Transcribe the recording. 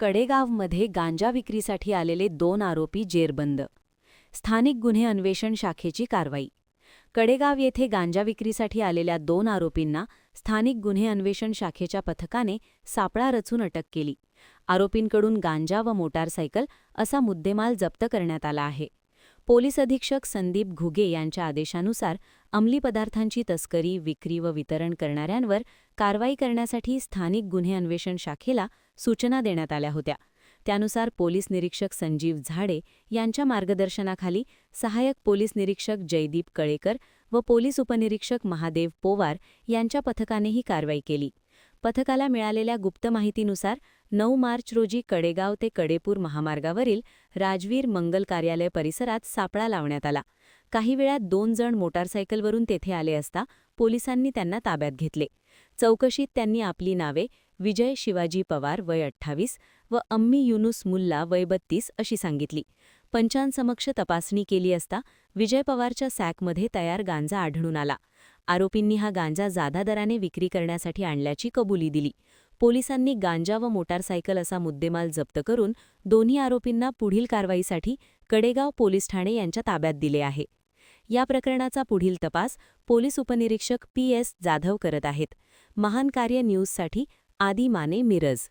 कडेगावमध्ये गांजा विक्रीसाठी आलेले 2 आरोपी जेरबंद. स्थानिक गुन्हे अन्वेषण शाखेची कारवाई. कडेगाव येथे गांजा विक्रीसाठी आलेल्या 2 आरोपींना स्थानिक गुन्हे अन्वेषण शाखेच्या पथकाने सापळा रचून अटक केली. आरोपींकडून गांजा व मोटारसायकल असा मुद्देमाल जप्त करण्यात आला आहे. पोलीस अधीक्षक संदीप घुगे यांच्या आदेशानुसार अंमली पदार्थांची तस्करी, विक्री व वितरण करणाऱ्यांवर कारवाई करण्यासाठी स्थानिक गुन्हे अन्वेषण शाखेला सूचना देण्यात आल्या होत्या. त्यानुसार पोलीस निरीक्षक संजीव झाडे यांच्या मार्गदर्शनाखाली सहाय्यक पोलीस निरीक्षक जयदीप कळेकर व पोलीस उपनिरीक्षक महादेव पोवार यांच्या पथकाने ही कारवाई केली. पथकाला मिळालेल्या गुप्त माहितीनुसार 9 मार्च रोजी कडेगाव ते कडेपूर महामार्गावरील राजवीर मंगल कार्यालय परिसरात सापळा लावण्यात आला. काही वेळात 2 जण मोटारसायकलवरून तेथे आले असता पोलिसांनी त्यांना ताब्यात घेतले. चौकशीत त्यांनी आपली नावे विजय शिवाजी पवार वय 28 व अम्मी युनुस मुल्ला वय 32 अशी सांगितली. पंचांसमक्ष तपासणी केली असता विजय पवारच्या सॅकमध्ये तयार गांजा आढळून आला. आरोपींनी हा गांजा जादा दराने विक्री करण्यासाठी आणल्याची कबुली दिली. पोलिसांनी गांजा व मोटारसायकल असा मुद्देमाल जप्त करून दोन्ही आरोपींना पुढील कारवाईसाठी कडेगाव पोलीस ठाणे यांच्या ताब्यात दिले आहे. या प्रकरणाचा पुढील तपास पोलीस उपनिरीक्षक PS जाधव करत आहेत. महान कार्य न्यूजसाठी आदी माने, मिरज.